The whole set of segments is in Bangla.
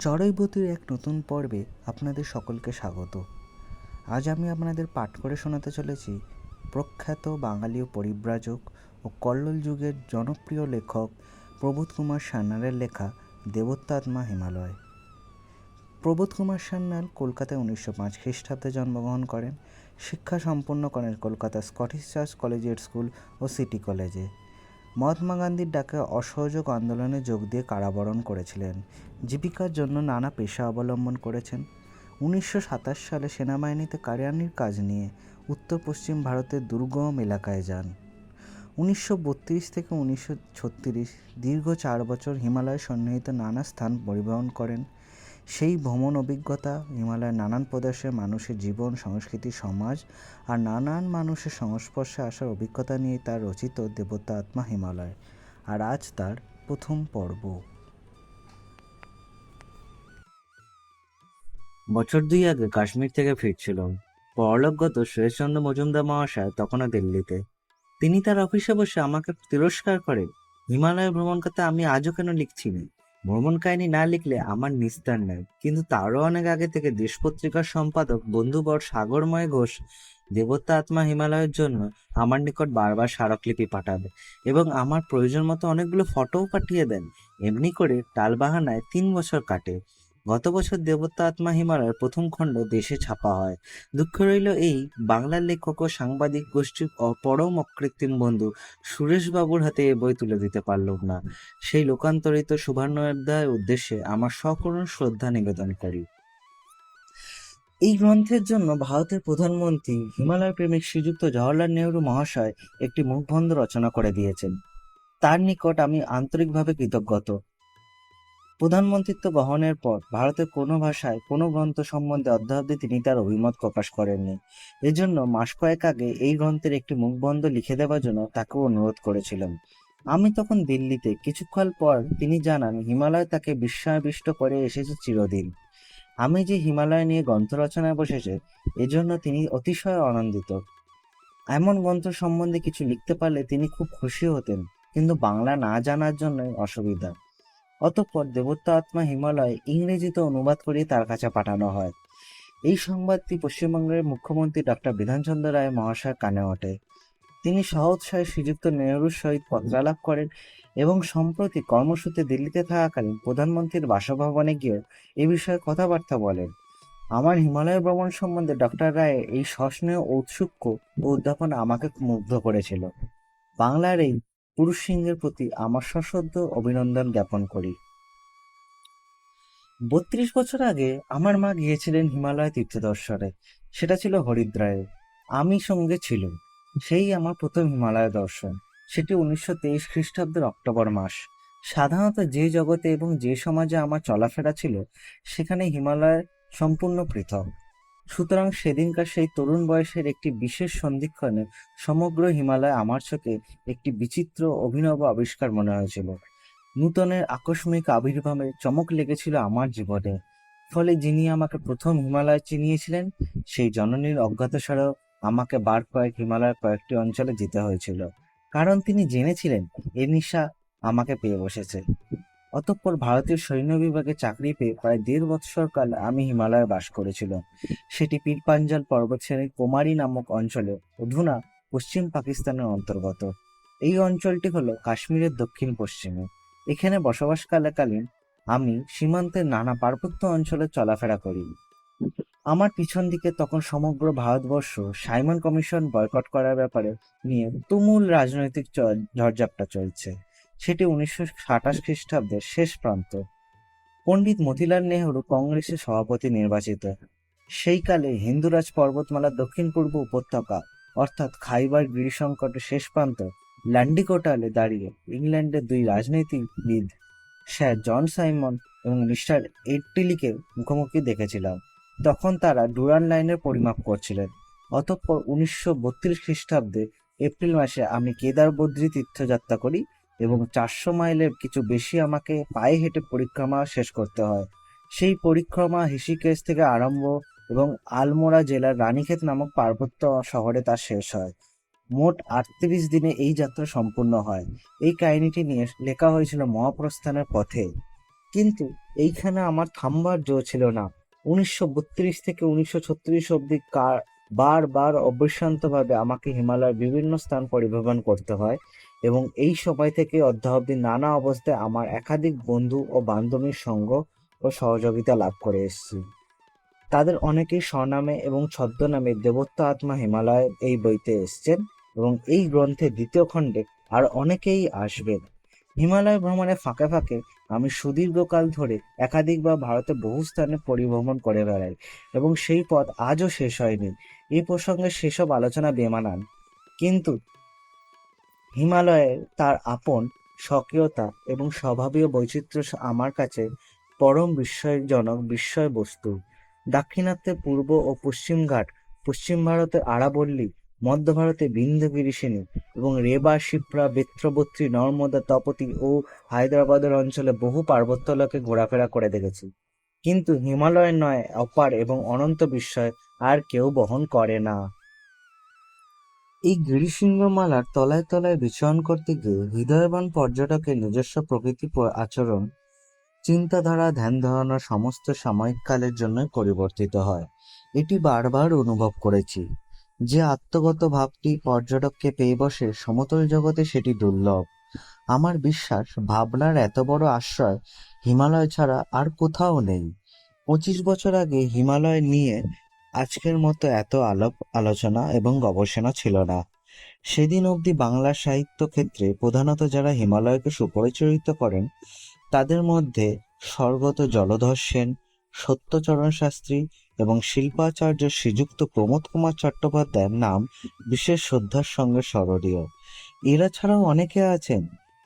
চড়াইবতীর এক নতুন পর্বে আপনাদের সকলকে স্বাগত। আজ আমি আপনাদের পাঠ করে শোনাতে চলেছি প্রখ্যাত বাঙালি পরিব্রাজক ও কল্লোল যুগের জনপ্রিয় লেখক প্রবোধ কুমার সান্যালের লেখা দেবোত্তআত্মা হিমালয়। প্রবোধ কুমার সান্যাল কলকাতায় 1905 খ্রিস্টাব্দে জন্মগ্রহণ করেন। শিক্ষা সম্পন্ন করেন Kolkata Scottish Church Collegiate School ও সিটি কলেজে। মহাত্মা গান্ধীর ডাকে অসহযোগ আন্দোলনে যোগ দিয়ে কারাবরণ করেছিলেন। জীবিকার জন্য নানা পেশা অবলম্বন করেছেন। 1927 সালে সেনাবাহিনীতে কারিয়ানির কাজ নিয়ে উত্তর পশ্চিম ভারতের দুর্গম এলাকায় যান। 1932 থেকে 1936 দীর্ঘ 4 বছর হিমালয় সন্নিহিত নানা স্থান পরিবহন করেন। সেই ভ্রমণ অভিজ্ঞতা, হিমালয়ের নানান প্রদেশের মানুষের জীবন, সংস্কৃতি, সমাজ আর নানান মানুষের সংস্পর্শে আসার অভিজ্ঞতা নিয়ে তার রচিত দেবোত্তআত্মা হিমালয়। আর আজ তার প্রথম পর্ব। বছর 2 আগে কাশ্মীর থেকে ফিরছিলাম। পরলোকগত সুরেশচন্দ্র মজুমদার মহাশয় তখনও দিল্লিতে। তিনি তার অফিসে বসে আমাকে তিরস্কার করে হিমালয় ভ্রমণ করতে আমি আজও কেন লিখছি না। ভ্রমণ কাহিনী না লিখলে আমার নিস্তার নেই। কিন্তু তারও অনেক আগে থেকে দেশ পত্রিকার সম্পাদক বন্ধুবর সাগরময় ঘোষ দেবোত্তআত্মা হিমালয়ের জন্য আমার নিকট বারবার স্মারকলিপি পাঠাবে এবং আমার প্রয়োজন মতো অনেকগুলো ফটোও পাঠিয়ে দেন। এমনি করে টালবাহানায় 3 বছর কাটে। গত বছর দেবোত্তআত্মা হিমালয়ের প্রথম খণ্ড দেশে ছাপা হয়। দুঃখ রইল এই, বাংলার লেখক ও সাংবাদিক গোষ্ঠীর পরম অকৃত্রিম বন্ধু সুরেশবাবুর হাতে এ বই তুলে দিতে পারলাম না। সেই লোকান্তরিত শুভান্নোধ্যায়ের উদ্দেশ্যে আমার সকরুণ শ্রদ্ধা নিবেদন করি। এই গ্রন্থের জন্য ভারতের প্রধানমন্ত্রী হিমালয় প্রেমিক শ্রীযুক্ত জওহরলাল নেহরু মহাশয় একটি মুখবন্ধ রচনা করে দিয়েছেন। তার নিকট আমি আন্তরিকভাবে কৃতজ্ঞত। প্রধানমন্ত্রিত্ব গ্রহণের পর ভারতের কোনো ভাষায় কোনো গ্রন্থ সম্বন্ধে অদ্যাবধি তিনি তার অভিমত প্রকাশ করেননি। এজন্য মাস কয়েক আগে এই গ্রন্থের একটি মুখবন্ধ লিখে দেওয়ার জন্য তাকে অনুরোধ করেছিলাম। আমি তখন দিল্লিতে। কিছুক্ষণ পর তিনি জানান হিমালয় তাকে বিস্ময়াবিষ্ট করে এসেছে চিরদিন। আমি যে হিমালয় নিয়ে গ্রন্থ রচনায় বসেছে এজন্য তিনি অতিশয় আনন্দিত। এমন গ্রন্থ সম্বন্ধে কিছু লিখতে পারলে তিনি খুব খুশি হতেন, কিন্তু বাংলা না জানার জন্যই অসুবিধা। অতঃপর দেবোত্তআত্মা হিমালয় ইংরেজিতে অনুবাদ করে তার কাছে পাঠানো হয়। এই সংবাদটি পশ্চিমবঙ্গের মুখ্যমন্ত্রী ডক্টর বিধানচন্দ্র রায় মহাশয়ের কানে ওঠে। তিনি সহোৎসাহে শ্রীযুক্ত নেহরুর সহিত পত্রালাপ করেন এবং সম্প্রতি কর্মসূত্রে দিল্লিতে থাকাকালীন প্রধানমন্ত্রীর বাসভবনে গিয়ে এ বিষয়ে কথাবার্তা বলেন। আমার হিমালয় ভ্রমণ সম্বন্ধে ডক্টর রায়ের এই সস্নেহ ঔৎসুক্য ও উদ্যাপন আমাকে মুগ্ধ করেছিল। বাংলার এই পুরুষ সিংহের প্রতি আমার সশ্রদ্ধ অভিনন্দন জ্ঞাপন করি। 32 বছর আগে আমার মা গিয়েছিলেন হিমালয় তীর্থদর্শনে। সেটা ছিল হরিদ্বারে। আমি সঙ্গে ছিল। সেই আমার প্রথম হিমালয় দর্শন। সেটি 1923 খ্রিস্টাব্দের অক্টোবর মাস। সাধারণত যে জগতে এবং যে সমাজে আমার চলাফেরা ছিল সেখানে হিমালয় সম্পূর্ণ পৃথক। সুতরাং সেদিনকার সেই তরুণ বয়সের একটি বিশেষ সন্ধিক্ষণে সমগ্র হিমালয় আমার চোখে একটি বিচিত্র অভিনব আবিষ্কার মনে হয়েছিল। নূতনের আকস্মিক আবির্ভাবে চমক লেগেছিল আমার জীবনে। ফলে যিনি আমাকে প্রথম হিমালয় চিনিয়েছিলেন সেই জননীর অজ্ঞাতসারেও আমাকে বার কয়েক হিমালয়ের কয়েকটি অঞ্চলে যেতে হয়েছিল, কারণ তিনি জেনেছিলেন এ নিশা আমাকে পেয়ে বসেছে। অতঃপর ভারতীয় সৈন্য বিভাগে চাকরি পেয়ে প্রায় 1.5 বৎসর কাল আমি হিমালয়ে বাস করেছিলাম। সেটি পীর পাঞ্জাল পর্বতশ্রেণীর কুমারী নামক অঞ্চলে, অধুনা পশ্চিম পাকিস্তানের অন্তর্গত। এই অঞ্চলটি হলো কাশ্মীরের দক্ষিণ পশ্চিমে। এখানে বসবাসকালীন আমি সীমান্তের নানা পার্বত্য অঞ্চলে চলাফেরা করি। আমার পিছন দিকে তখন সমগ্র ভারতবর্ষ সাইমন কমিশন বয়কট করার ব্যাপারে নিয়ে তুমুল রাজনৈতিক ঝড়ঝাপটা চলছে। সেটি 1928 খ্রিস্টাব্দের শেষ প্রান্ত। পণ্ডিত মতিলাল নেহরু কংগ্রেসের সভাপতি নির্বাচিত। সেই কালে হিন্দুরাজ পর্বতমালার দক্ষিণ পূর্ব উপত্যকা অর্থাৎ খাইবার গিরিসংকটের শেষ প্রান্ত ল্যান্ডিকোটালে দাঁড়িয়ে ইংল্যান্ডের 2 রাজনীতিবিদ স্যার জন সাইমন এবং মিস্টার এটলিকে মুখোমুখি দেখেছিলাম। তখন তারা ডুরান্ড লাইনের পরিমাপ করছিলেন। অতঃপর 1932 খ্রিস্টাব্দে এপ্রিল মাসে আমি কেদার বদ্রী তীর্থযাত্রা করি এবং 400 মাইলের কিছু বেশি আমাকে পায়ে হেঁটে পরিক্রমা শেষ করতে হয়। সেই পরিক্রমা ঋষিকেশ থেকে আরম্ভ এবং আলমোড়া জেলার রানীক্ষেত নামক পার্বত্য শহরে তা শেষ হয়। মোট 38 দিনে এই যাত্রা সম্পূর্ণ হয়। এই কাহিনীটি নিয়ে লেখা হয়েছিল মহাপ্রস্থানের পথে। কিন্তু এইখানে আমার থামবার জো ছিল না। 1932 থেকে 1936 অব্দি বারবার অবিশ্রান্তভাবে আমাকে হিমালয়ের বিভিন্ন স্থান পরিভ্রমণ করতে হয়, এবং এই সময় থেকে অদ্যাবধি নানা অবস্থায় আমার একাধিক বন্ধু ও বান্ধবীর সঙ্গ ও সহযোগিতা লাভ করে এসেছি। তাদের অনেকেই স্বনামে এবং ছদ্মনামে দেবোত্ত আত্মা হিমালয় এই বইতে এসছেন, এবং এই গ্রন্থের দ্বিতীয় খণ্ডে আর অনেকেই আসবেন। হিমালয় ভ্রমণে ফাঁকে ফাঁকে আমি সুদীর্ঘকাল ধরে একাধিকবার ভারতে বহু স্থানে পরিভ্রমণ করে বেড়াই, এবং সেই পথ আজও শেষ হয়নি। এই প্রসঙ্গে সেসব আলোচনা বেমানান, কিন্তু হিমালয়ের তার আপন স্বকীয়তা এবং স্বভাবীয় বৈচিত্র্য আমার কাছে পরম বিস্ময়জনক বিষয়বস্তু। দাক্ষিণাত্যে পূর্ব ও পশ্চিম ঘাট, পশ্চিম ভারতের আরাবল্লী, মধ্য ভারতে বিন্ধ্য গিরিশ্রেণী এবং রেবা, শিপ্রা, বেত্রবত্রী, নর্মদা, তপতী ও হায়দ্রাবাদের অঞ্চলে বহু পার্বত্যলোকে ঘোরাফেরা করে দেখেছি, কিন্তু হিমালয়ের নয় অপার এবং অনন্ত বিস্ময় আর কেউ বহন করে না। এই গিরিশৃঙ্গমালার তলায় তলায় বিচরণ করতে গিয়ে হৃদয়বান পর্যটকের নিজস্ব প্রকৃতি আচরণ, চিন্তাধারা, ধ্যান ধারণা সমস্ত সাময়িক কালের জন্যই পরিবর্তিত হয়। এটি বারবার অনুভব করেছি। যে আত্মগত ভাবটি পর্যটককে পেয়ে বসে সমতল জগতে, সেটি দুর্লভ। আমার বিশ্বাস, ভাবনার এত বড় আশ্রয় হিমালয় ছাড়া আর কোথাও নেই। 25 বছর আগে হিমালয় নিয়ে আজকের মতো এত আলোচনা এবং গবেষণা ছিল না। সেদিন অবধি বাংলা সাহিত্য ক্ষেত্রে প্রধানত যারা হিমালয়কে সুপরিচিত করেন, তাদের মধ্যে স্বর্গত জলধর সেন, সত্যচরণ শাস্ত্রী এবং শিল্পাচার্য শ্রীযুক্ত প্রমোদ কুমার চট্টোপাধ্যায়ের নাম বিশেষ শ্রদ্ধার সঙ্গে স্মরণীয়। এরা ছাড়াও অনেকে আছেন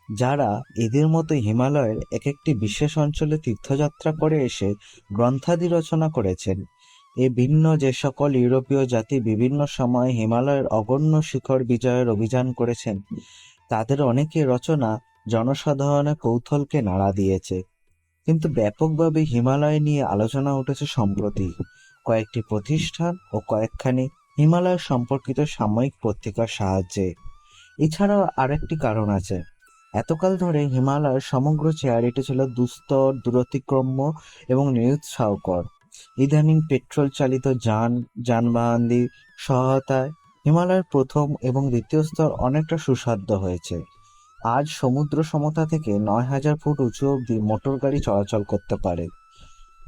যারা এদের মতো হিমালয়ের এক একটি বিশেষ অঞ্চলে তীর্থযাত্রা করে এসে গ্রন্থাদি রচনা করেছেন। এ ভিন্ন যে সকল ইউরোপীয় জাতি বিভিন্ন সময়ে হিমালয়ের অগণ্য শিখর বিজয়ের অভিযান করেছেন, তাদের অনেকের রচনা জনসাধারণের কৌতূহলকে নাড়া দিয়েছে, কিন্তু ব্যাপকভাবে হিমালয় নিয়ে আলোচনা উঠেছে সম্প্রতি কয়েকটি প্রতিষ্ঠান ও কয়েকখানি হিমালয় সম্পর্কিত সাময়িক পত্রিকার সাহায্যে। এছাড়াও আরেকটি কারণ আছে। এতকাল ধরে হিমালয়ের সমগ্র চেহারিটি ছিল দুস্তর, দূরতিক্রম্য এবং নিরুৎসাহকর। ইদানিং পেট্রোল চালিত যানবাহনদের সহায়তায় হিমালয়ের প্রথম এবং দ্বিতীয় স্তর অনেকটা সুসাধ্য হয়েছে। আজ সমুদ্র সমতা থেকে 9,000 ফুট উঁচু অবধি মোটর গাড়ি চলাচল করতে পারে।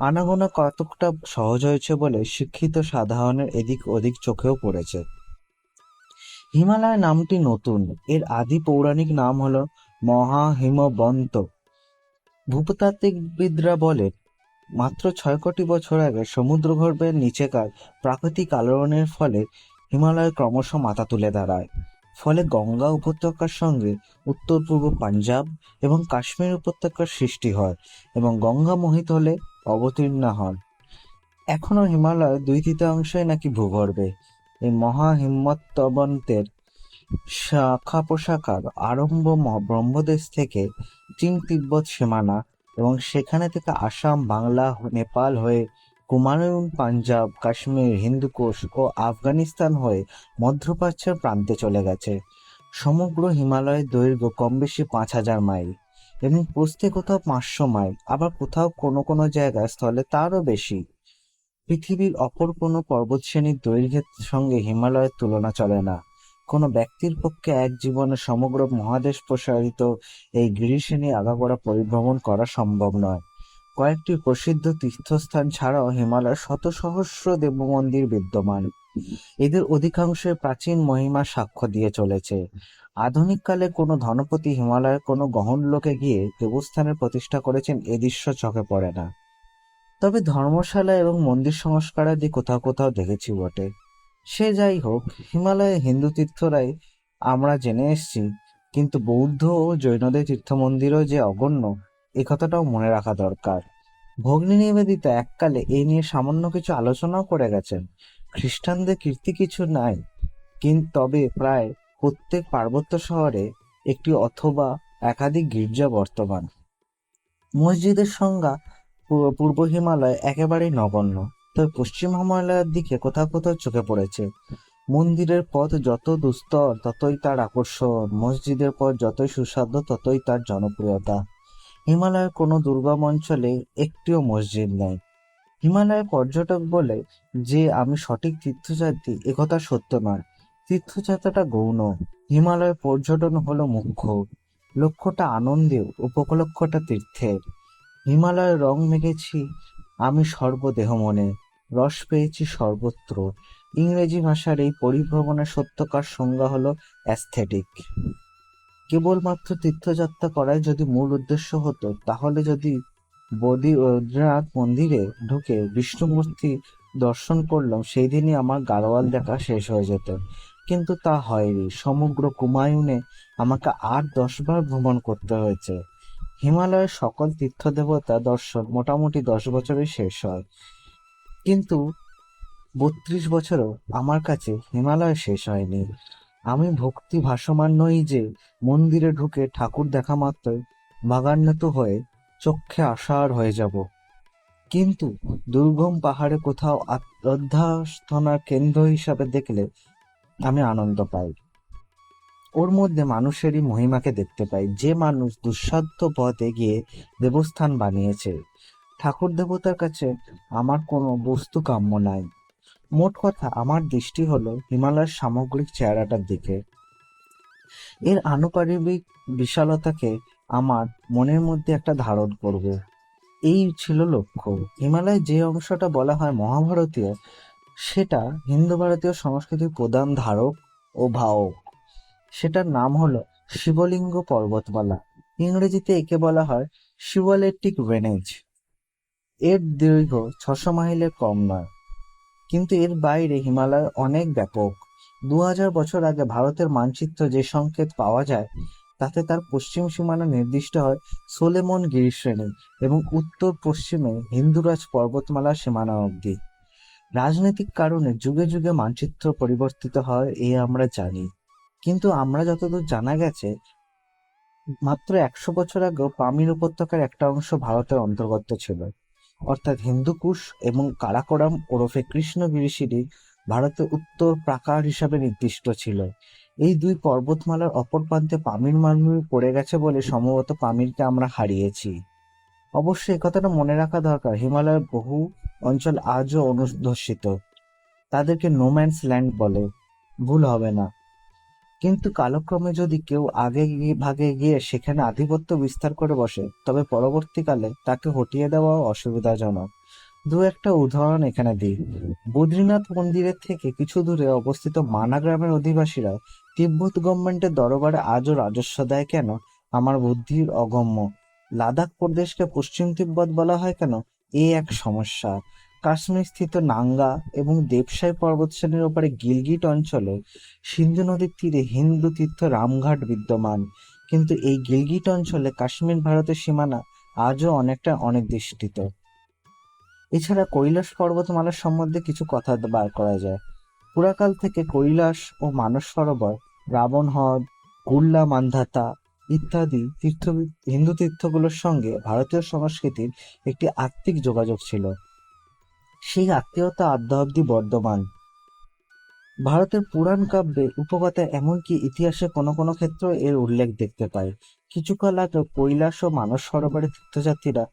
আনাগোনা কতকটা সহজ হয়েছে বলে শিক্ষিত সাধারণের এদিক ওদিক চোখেও পড়েছে। হিমালয় নামটি নতুন। এর আদি পৌরাণিক নাম হলো মহাহিমবন্ত। ভূতাত্ত্বিকবিদরা বলেন, মাত্র 6 কোটি বছর আগে সমুদ্রগর্ভের নিচেকার প্রাকৃতিক আলোড়নের ফলে হিমালয় ক্রমশ মাথা তুলে দাঁড়ায়। ফলে গঙ্গা উপত্যকার সঙ্গে উত্তর পূর্ব পাঞ্জাব এবং কাশ্মীর উপত্যকার সৃষ্টি হয় এবং গঙ্গা মোহিত হলে অবতীর্ণ হন। এখনো হিমালয় 2/3 নাকি ভূগর্ভে। এই মহাহিমবন্তের শাখা প্রশাখার আরম্ভ ব্রহ্মদেশ থেকে চীন তিব্বত সীমানা, এবং সেখানে থেকে আসাম, বাংলা, নেপাল হয়ে কুমায়ুন, পাঞ্জাব, কাশ্মীর, হিন্দুকুশ ও আফগানিস্তান হয়ে মধ্যপ্রাচ্যের প্রান্তে চলে গেছে। সমগ্র হিমালয়ের দৈর্ঘ্য কম বেশি 5,000 মাইল এবং প্রস্থে কোথাও 500 মাইল, আবার কোথাও কোনো কোনো জায়গায় স্থলে তারও বেশি। পৃথিবীর অপর কোনো পর্বতশ্রেণীর দৈর্ঘ্যের সঙ্গে হিমালয়ের তুলনা চলে না। কোনো ব্যক্তির পক্ষে এক জীবনে সমগ্র মহাদেশ প্রসারিত এই গিরিশ্রেণী আগাগোড়া পরিভ্রমণ করা সম্ভব নয়। কয়েকটি প্রসিদ্ধ তীর্থস্থান ছাড়াও হিমালয়ে শত সহস্র দেবমন্দির বিদ্যমান। এদের অধিকাংশই প্রাচীন মহিমা সাক্ষ্য দিয়ে চলেছে। আধুনিককালে কোনো ধনপতি হিমালয়ের কোনো গহন লোকে গিয়ে দেবস্থানের প্রতিষ্ঠা করেছেন, এ দৃশ্য চোখে পড়ে না। তবে ধর্মশালা এবং মন্দির সংস্কারাদি কোথাও কোথাও দেখেছি বটে। সে যাই হোক, হিমালয়ে হিন্দু তীর্থরাই আমরা জেনে এসেছি, কিন্তু বৌদ্ধ ও জৈনদের তীর্থমন্দিরও যে অগণ্য, এ কথাটাও মনে রাখা দরকার। ভগ্নী নিবেদিতা এককালে এই নিয়ে সামান্য কিছু আলোচনাও করে গেছেন। খ্রিস্টানদের কীর্তি কিছু নাই, কিন্তু তবে প্রায় প্রত্যেক পার্বত্য শহরে একটি অথবা একাধিক গির্জা বর্তমান। মসজিদের সংখ্যা পূর্ব হিমালয় একেবারেই নগণ্য, তবে পশ্চিম হিমালয়ের দিকে কোথাও কোথাও চোখে পড়েছে। মন্দিরের পথ যত দুস্তর ততই তার আকর্ষণ, মসজিদের পথ যতই সুসাধ্য ততই তার জনপ্রিয়তা। হিমালয়ের কোনো দুর্গম অঞ্চলে একটিও মসজিদ নেই। হিমালয় পর্যটক বলে যে আমি সঠিক তীর্থযাত্রী, একথা সত্য নয়। তীর্থযাত্রাটা গৌণ, হিমালয় পর্যটন হলো মুখ্য। লক্ষ্যটা আনন্দের, উপলক্ষ্যটা তীর্থের। হিমালয়ের রং মেখেছি আমি সর্বদেহ মনে, রস পেয়েছি সর্বত্র। ইংরেজি ভাষার এই পরিভ্রমণের সত্যকার সংজ্ঞা হলো অ্যাস্থেটিক। কেবলমাত্র তীর্থযাত্রা করাই যদি মূল উদ্দেশ্য হতো, তাহলে যদি বদ্রীনাথ মন্দিরে ঢুকে বিষ্ণুমূর্তি দর্শন করলাম, সেই দিনই আমার গাড়োয়াল দেখা শেষ হয়ে যেত। কিন্তু তা হয়নি। সমগ্র কুমায়ুনে আমাকে ৮-১০ বার ভ্রমণ করতে হয়েছে। হিমালয়ের সকল তীর্থদেবতা দর্শন মোটামুটি ১০ বছরে শেষ হয়, কিন্তু ৩২ বছরও আমার কাছে হিমালয় শেষ হয়নি। আমি ভক্তি ভাসমান নই যে মন্দিরে ঢুকে ঠাকুর দেখা মাত্রই ভাগান্বিত হয়ে চক্ষে আষাঢ় হয়ে যাব, কিন্তু দুর্গম পাহাড়ে কোথাও অধ্যাস্তনার কেন্দ্র হিসাবে দেখলে আমি আনন্দ পাই। ওর মধ্যে মানুষেরই মহিমাকে দেখতে পাই, যে মানুষ দুঃসাধ্য পথে গিয়ে দেবস্থান বানিয়েছে। ঠাকুর দেবতার কাছে আমার কোনো বস্তু কাম্য নাই। মোট কথা, আমার দৃষ্টি হলো হিমালয়ের সামগ্রিক চেহারাটার দিকে। এর আনুপারিক বিশালতাকে আমার মনের মধ্যে একটা ধারণ করব, এই ছিল লক্ষ্য। হিমালয় যে অংশটা বলা হয় মহাভারতীয়, সেটা হিন্দু ভারতীয় সংস্কৃতির প্রধান ধারক ও বাহক। সেটার নাম হলো শিবলিঙ্গ পর্বতমালা। ইংরেজিতে একে বলা হয় শিওলেটিক রেঞ্জ। এর দৈর্ঘ্য ৬০০ মাইলের কম নয়, কিন্তু এর বাইরে হিমালয় অনেক ব্যাপক। ২০০০ বছর আগে ভারতের মানচিত্র যে সংকেত পাওয়া যায়, তাতে তার পশ্চিম সীমানা নির্দিষ্ট হয় সোলেমন গিরিশ্রেণী এবং উত্তর পশ্চিমে হিন্দুরাজ পর্বতমালার সীমানা অবধি। রাজনৈতিক কারণে যুগে যুগে মানচিত্র পরিবর্তিত হয়, এ আমরা জানি, কিন্তু আমরা যতদূর জানা গেছে, মাত্র ১০০ বছর আগেও পামির উপত্যকার একটা অংশ ভারতের অন্তর্গত ছিল, অর্থাৎ হিন্দুকুশ এবং কারাকোরাম ওরফে কৃষ্ণগিরিশিরি ভারতের উত্তর প্রাকার হিসাবে নির্দিষ্ট ছিল। এই দুই পর্বতমালার অপর প্রান্তে পামির মালভূমি পড়ে গেছে বলে সম্ভবত পামিরকে আমরা হারিয়েছি। অবশ্যই কথাটা মনে রাখা দরকার, হিমালয়ের বহু অঞ্চল আজও অনুধর্ষিত, তাদেরকে নোম্যান্স ল্যান্ড বলে, ভুল হবে না। কিন্তু কালক্রমে যদি কেউ ভাগে গিয়ে সেখানে আধিপত্য বিস্তার করে বসে, তবে পরবর্তীকালে তাকে হটিয়ে দেওয়া অসুবিধাজনক। দু একটা উদাহরণ এখানে দিই। বদ্রীনাথ মন্দিরের থেকে কিছু দূরে অবস্থিত মানা গ্রামের অধিবাসীরা তিব্বত গভর্নমেন্টের দরবারে আজও রাজস্ব দেয় কেন, আমার বুদ্ধির অগম্য। লাদাখ প্রদেশকে পশ্চিম তিব্বত বলা হয় কেন, এ এক সমস্যা। কাশ্মীর স্থিত নাঙ্গা এবং দেবসাই পর্বতশ্রেণীর ওপরে গিলগিট অঞ্চলে সিন্ধু নদীর তীরে হিন্দু তীর্থ রামঘাট বিদ্যমান, কিন্তু এই গিলগিট অঞ্চলে কাশ্মীর ভারতের সীমানা আজও অনেকটা অনির্দিষ্ট। এছাড়া কৈলাস পর্বতমালার সম্বন্ধে কিছু কথা বার করা যায়। পুরাকাল থেকে কৈলাস ও মানস সরোবর, রাবণ হ্রদ, কুল্লা মান্ধাতা ইত্যাদি হিন্দু তীর্থগুলোর সঙ্গে ভারতীয় সংস্কৃতির একটি আত্মিক যোগাযোগ ছিল। সেই আত্মীয়তা আদ্যাবধি বর্ধমান। ভারতের পুরাণ কাব্যে, উপকথায়, এমনকি ইতিহাসে কোনো কোনো ক্ষেত্রে এর উল্লেখ দেখতে পাই। কিছুকাল আগে কৈলাস ও মানস সরোবরের তীর্থযাত্রীরা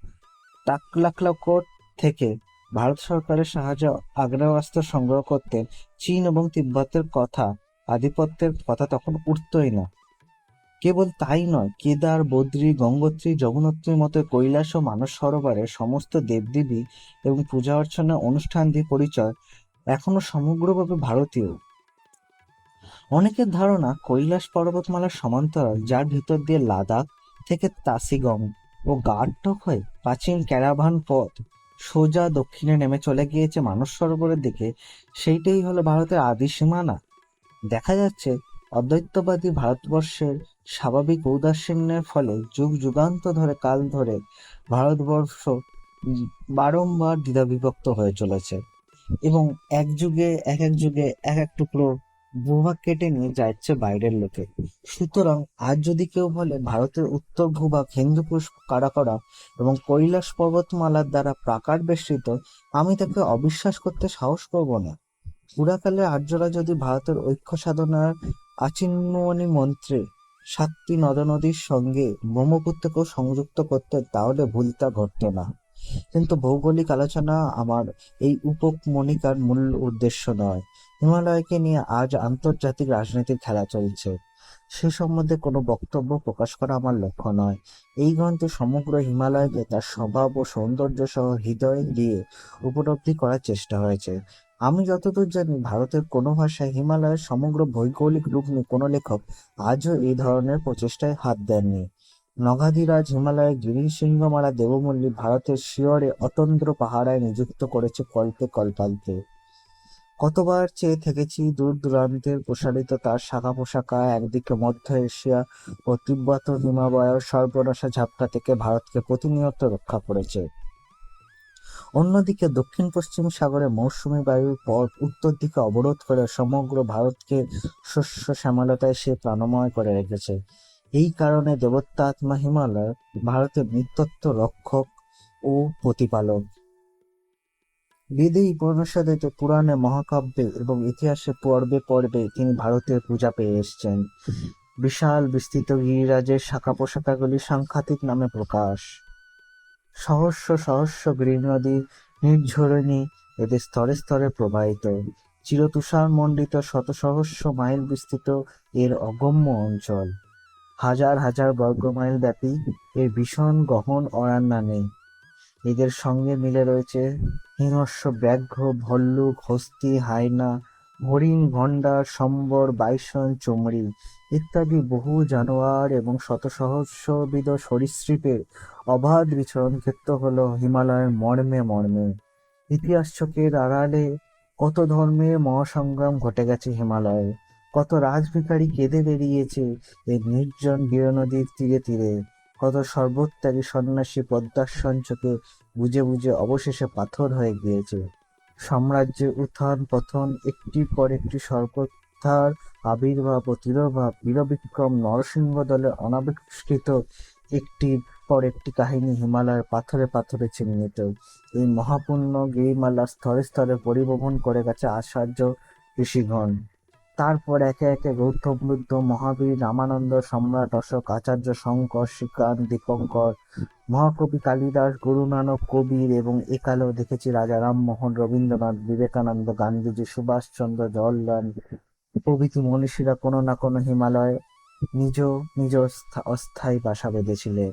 টাকলাকোট থেকে ভারত সরকারের সাহায্যে আগ্নেয়াস্ত্র সংগ্রহ করতেন। চীন এবং তিব্বতের আধিপত্যের কথা তখন উঠতই না। কেবল তাই নয়, কেদার, বদ্রী, গঙ্গোত্রী, যমুনোত্রীর মতো কৈলাস ও মানস সরোবরের সমস্ত দেবদেবী এবং পূজা অর্চনার অনুষ্ঠানাদি পরিচয় এখনো সমগ্রভাবে ভারতীয়। অনেকের ধারণা কৈলাস পর্বতমালার সমান্তরাল, যার ভিতর দিয়ে লাদাখ থেকে তাসিগং ও গাঢ়টক হয়ে প্রাচীন ক্যারাভান পথ সোজা দক্ষিণে নেমে চলে গিয়েছে মানস সরোবরের দিকে, সেইটাই হলো ভারতের আদি সীমানা। দেখা যাচ্ছে অদ্বৈতবাদী ভারতবর্ষের স্বাভাবিক ঔদাসীন্যের ফলে যুগ যুগান্ত কাল ধরে ভারতবর্ষ বারংবার দ্বিধাবিভক্ত হয়ে চলেছে এবং এক এক যুগে এক এক টুকরো ভূভাগ কেটে নিয়ে যাচ্ছে বাইরের লোকে। সুতরাং আজ যদি কেউ বলে ভারতের উত্তর ভূভাগ হিন্দুকুশ, কারাকোরাম এবং কৈলাস পর্বতমালার দ্বারা প্রাকার বেষ্টিত, আমি তাকে অবিশ্বাস করতে সাহস করব না। পুরাকালে আর্যরা যদি ভারতের ঐক্য সাধনার আচিন্মনি মন্ত্রে সাতটি নদনদীর সঙ্গে ব্রহ্মপুত্রকেও সংযুক্ত করতে, তাহলে ভুলটা ঘটতো না। কিন্তু ভৌগোলিক আলোচনা আমার এই উপমণিকার মূল উদ্দেশ্য নয়। হিমালয়কে নিয়ে আজ আন্তর্জাতিক রাজনীতির খেলা চলছে, সে সম্বন্ধে কোনো বক্তব্য প্রকাশ করা আমার লক্ষ্য নয়। এই গ্রন্থে সমগ্র হিমালয়কে তার স্বভাব ও সৌন্দর্য সহ হৃদয়ে দিয়ে উপলব্ধি করার চেষ্টা হয়েছে। আমি যতদূর জানি, ভারতের কোনো ভাষায় হিমালয়ের সমগ্র ভৌগোলিক রূপ নিয়ে কোনো লেখক আজও এই ধরনের প্রচেষ্টায় হাত দেননি। নগাধিরাজ হিমালয়ের গিরিশৃঙ্গমালা দেবমল্লী ভারতের শিয়রে অতন্দ্র পাহারায় নিযুক্ত করেছে কল্পে কল্পান্তে। কতবার চেয়ে থেকেছি দূর দূরান্তের প্রসারিত তার শাখা পোশাকা একদিকে মধ্য এশিয়া ও তিব্বত হিমালয়ের সর্বনাশা ঝাপটা থেকে ভারতকে প্রতিনিয়ত রক্ষা করেছে। অন্যদিকে দক্ষিণ পশ্চিম সাগরে মৌসুমী বায়ুর পথ উত্তর দিকে অবরোধ করে সমগ্র ভারতকে শস্য শ্যামলতায় সে প্রাণময় করে রেখেছে। এই কারণে দেবত্বাত্মা হিমালয় ভারতের নৃতত্ব রক্ষক ও প্রতিপালক। বেদে, উপনিষদে, পুরাণে, মহাকাব্যে এবং ইতিহাসে পর্বে পর্বে তিনি ভারতের পূজা পেয়ে এসেছেন। বিশাল বিস্তৃত গিরিরাজের শাখা পোশাকাগুলি সাংঘাতিক নামে প্রকাশ। সহস্র সহস্র গিরিনদী নির্ঝরণী এদের স্তরে স্তরে প্রবাহিত। চিরতুষার মণ্ডিত শত সহস্র মাইল বিস্তৃত এর অগম্য অঞ্চল। হাজার হাজার বর্গমাইল ব্যাপী এর ভীষণ গহন অরণ্য নেই। এদের সঙ্গে মিলে রয়েছে হিংস্র ব্যাঘ্র, ভল্লুক, হস্তি, হায়না, হরিণ, গন্ডার, সম্বর, বাইসন, চমড়ি ইত্যাদি বহু জানোয়ার এবং শত সহস্রবিধ সরীসৃপের অবাধ বিচরণ ক্ষেত্র হলো হিমালয়ের মর্মে মর্মে। ইতিহাস চোখের আড়ালে কত ধর্মের মহাসংগ্রাম ঘটে গেছে হিমালয়ে। কত রাজভিখারি কেঁদে বেরিয়েছে এই নির্জন গিরনদীর তীরে তীরে। কত সর্বত্যাগী সন্ন্যাসী পদ্মাসন চোখে বুঝে বুঝে অবশেষে পাথর হয়ে গিয়েছে। সাম্রাজ্যের উত্থান পতন, একটির পর একটি সর্বত্যার আবির্ভাব ও তিরোভাব, বীরবিক্রম নরসিংহ দলের অনাবিষ্কৃত একটির পর একটি কাহিনী হিমালয়ের পাথরে পাথরে চিহ্নিত। এই মহাপূর্ণ গিরিমালা স্তরে স্তরে পরিবহন করে গেছে আচার্য ঋষিগণ। তারপর একে একে গৌতম বুদ্ধ, মহাবীর, রামানন্দ, সম্রাট অশোক, আচার্য শঙ্কর, শ্রীকান্ত, দীপঙ্কর, মহাকবি কালিদাস, গুরু নানক, কবির এবং একালেও দেখেছি রাজা রামমোহন, রবীন্দ্রনাথ, বিবেকানন্দ, গান্ধীজি, সুভাষচন্দ্র, জওহরলাল প্রভৃতি মনীষীরা কোনো না কোনো হিমালয়ে নিজ নিজ অস্থায়ী বাসা বেঁধেছিলেন।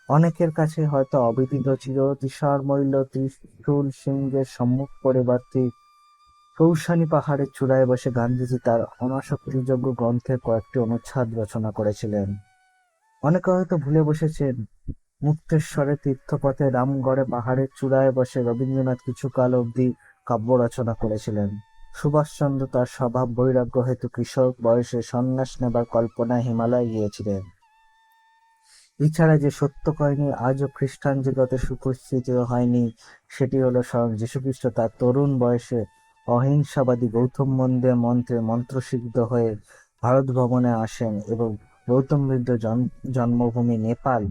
অনেকের কাছে হয়তো অবিদিত চির তুষারময় ত্রিশূল সিংহের সম্মুখ পরিবর্তী কৌশানী পাহাড়ের চূড়ায় বসে গান্ধীজি তার অনাসক্তিযোগ্য গ্রন্থের কয়েকটি অনুচ্ছেদ রচনা করেছিলেন। অনেকে হয়তো ভুলে বসেছেন মুক্তেশ্বরের তীর্থপথে রামগড়ে পাহাড়ের চূড়ায় বসে রবীন্দ্রনাথ কিছুকাল অবধি কাব্য রচনা করেছিলেন। সুভাষচন্দ্র তার স্বভাব বৈরাগ্য হেতু কৃষক বয়সে সন্ন্যাস নেবার কল্পনায় হিমালয় গিয়েছিলেন। এছাড়া যে সত্য কাহিনী আজও খ্রিস্টান জগতে সুপ্রতিষ্ঠিত হয়নি, সেটি হলো স্বয়ং যীশুখ্রিস্ট তার তরুণ বয়সে অহিংসাবাদী গৌতম বুদ্ধের মন্ত্রে মন্ত্রসিদ্ধ হয়ে ভারত ভ্রমণে আসেন এবং গৌতম বুদ্ধ জন্মভূমি নেপাল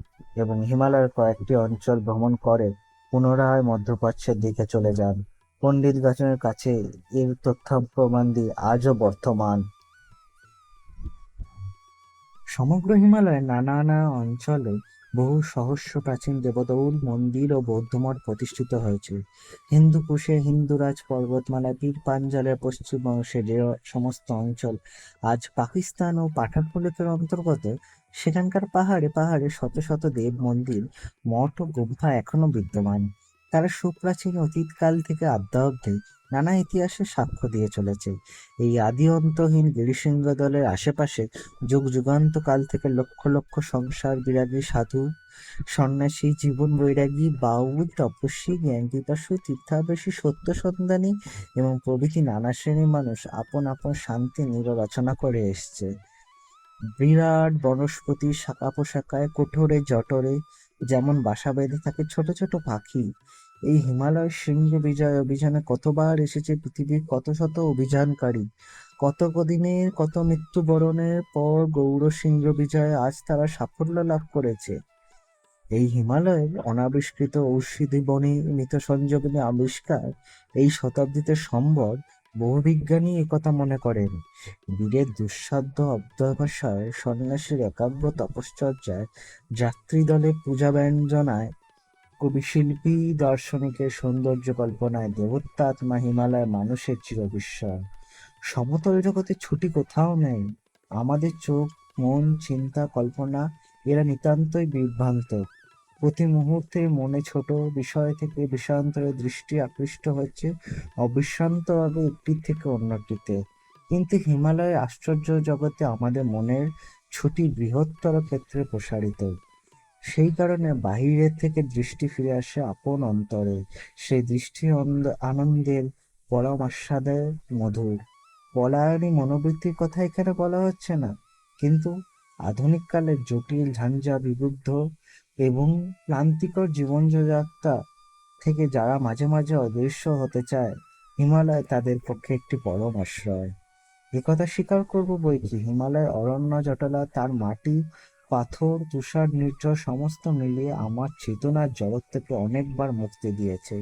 এবং হিমালয়ের কয়েকটি অঞ্চল ভ্রমণ করে পুনরায় মধ্যপ্রাচ্যের দিকে চলে যান। পণ্ডিত গাছনের কাছে এর তথ্য প্রমাণ দিয়ে আজও বর্তমান। সমগ্র হিমালয়ের নানা নানা অঞ্চলে বহু সহস্র প্রাচীন দেবদেউল, মন্দির ও বৌদ্ধমঠ প্রতিষ্ঠিত হয়েছে। হিন্দুকুশে হিন্দুরাজ পর্বতমালা, পীর পাঞ্জালের পশ্চিম অংশে যে সমস্ত অঞ্চল আজ পাকিস্তান ও পাঠান মুলুকের অন্তর্গত, সেখানকার পাহাড়ে পাহাড়ে শত শত দেব মন্দির, মঠ ও গুম্ফা এখনো বিদ্যমান। তারা সুপ্রাচীন অতীতকাল থেকে আদ্যাবধি নানা ইতিহাসের সাক্ষ্য দিয়ে চলেছে। এই আদি অন্তহীন গিরিশৃঙ্গ দলের আশেপাশে যুগ যুগান্তকাল থেকে লক্ষ লক্ষ সংসার বিরাগী সাধু, সন্ন্যাসী, জীবন বৈরাগী, বাউল, তপস্বী, জ্ঞান পিপাসু, তীর্থাবেশী, সত্য সন্ধানী এবং প্রভৃতি নানা শ্রেণীর মানুষ আপন আপন শান্তি নীড় রচনা করে এসছে। বিরাট বনস্পতি শাখা পোশাকায় কোঠরে জঠরে যেমন বাসা বেঁধে থাকে ছোট ছোট পাখি, এই হিমালয় শৃঙ্গ বিজয় অভিযানে কতবার এসেছে পৃথিবীর কত শত অভিযানকারী। কত কদিনের কত মৃত্যুবরণের পর গৌর সিংহ বিজয়ে আজ তারা সাফল্য লাভ করেছে। এই হিমালয়ের অনাবিষ্কৃত ঔষধি বনে মৃত সঞ্জীবনী আবিষ্কার এই শতাব্দীতে সম্ভব বহু বিজ্ঞানী একথা মনে করেন। বীরের দুঃসাধ্য অধ্যবসায়, সন্ন্যাসীর একাগ্র তপশ্চর্যায়, যাত্রীদলের পূজা ব্যঞ্জনায়, কবিশিল্পী দার্শনিকের সৌন্দর্য কল্পনায়, দেবোত্তাত্মা হিমালয় মানুষের চিরবিস্ময়। সমতল জগতে ছুটি কোথাও নেই। আমাদের চোখ, মন, চিন্তা, কল্পনা এরা নিতান্তই বিভ্রান্ত। প্রতি মুহূর্তে মনে ছোট বিষয় থেকে বিষয়ান্তরে দৃষ্টি আকৃষ্ট হচ্ছে অবিশ্রান্তভাবে একটির থেকে অন্যটিতে। কিন্তু হিমালয়ের আশ্চর্য জগতে আমাদের মনের ছুটি বৃহত্তর ক্ষেত্রে প্রসারিত। সেই কারণে বাহিরের থেকে দৃষ্টি ফিরে আসে আপন অন্তরে। সেই দৃষ্টি আনন্দের পরম আস্বাদের মধুর। পলায়নী মনোবৃত্তির কথা এখানে বলা হচ্ছে না, কিন্তু আধুনিক কালের জটিল ঝঞ্ঝা বিরুদ্ধ এবং ক্লান্তিকর জীবনযাত্রা থেকে যারা মাঝে মাঝে অদৃশ্য হতে চায়, হিমালয় তাদের পক্ষে একটি পরম আশ্রয়। একথা স্বীকার করবো বই কি, হিমালয়ের অরণ্য জটলা, তার মাটি, পাথর, তুষার, নির্ঝর সমস্ত মিলিয়ে আমার চেতনার জগৎ থেকে অনেকবার মুক্তি দিয়েছে।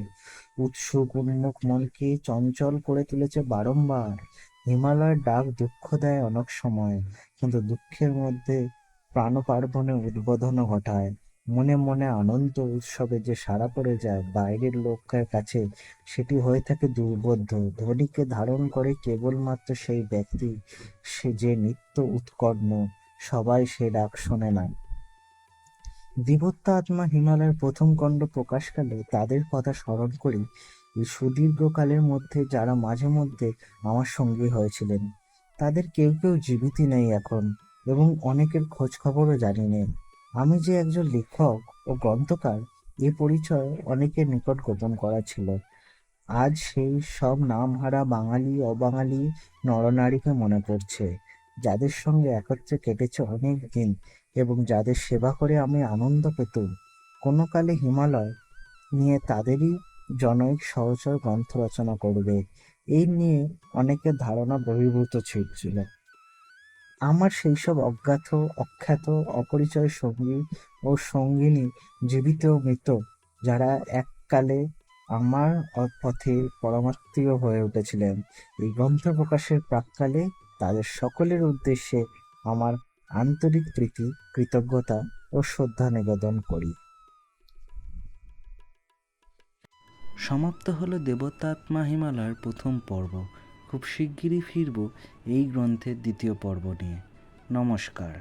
উৎসুক উন্মুখ মনকে চঞ্চল করে তুলেছে বারংবার। হিমালয়ের ডাক দুঃখ দেয় অনেক সময়, কিন্তু দুঃখের মধ্যে প্রাণপার্বণে উদ্বোধনও ঘটায়। মনে মনে আনন্দ উৎসবে যে সাড়া পড়ে যায় বাইরের লোকের কাছে, সেটি হয়ে থাকে দুর্বোধ্য। ধ্বনিকে ধারণ করে কেবলমাত্র সেই ব্যক্তি, সে যে নিত্য উৎকর্ণ। সবাই সে ডাক শোনে না। দেবোত্ত আত্মা হিমালয়ের প্রথম খণ্ড প্রকাশকালে তাদের কথা স্মরণ করি। এই সুদীর্ঘকালের মধ্যে যারা মাঝে মধ্যে আমার সঙ্গী হয়েছিলেন, তাদের কেউ কেউ জীবিত নেই এখন, এবং অনেকের খোঁজ খবরও জানি নে। আমি যে একজন লেখক ও গ্রন্থকার, এ পরিচয় অনেকের নিকট গোপন করা ছিল। আজ সেই সব নামহারা বাঙালি অবাঙালি নরনারীকে মনে পড়ছে, যাদের সঙ্গে একত্রে কেটেছে অনেক দিন এবং যাদের সেবা করে আমি আনন্দ পেতুম। কোনো কালে হিমালয় নিয়ে তাদেরই জনৈক সহচর গ্রন্থ রচনা করবে, এই নিয়ে অনেকের ধারণা বহির্ভূত ছিল। আমার সেই সব অজ্ঞাত, অখ্যাত, অপরিচয় সঙ্গী ও সঙ্গিনী, জীবিত ও মৃত, যারা এককালে আমার পথে পরমাত্মীয় হয়ে উঠেছিলেন, এই গ্রন্থ প্রকাশের প্রাক্কালে তাদের সকলের উদ্দেশ্যে আমার আন্তরিক প্রীতি, কৃতজ্ঞতা ও শ্রদ্ধা নিবেদন করি। সমাপ্ত হলো দেবোত্তাত্মা হিমালয়ের প্রথম পর্ব। খুব শিগগিরই ফিরব এই গ্রন্থের দ্বিতীয় পর্ব নিয়ে। নমস্কার।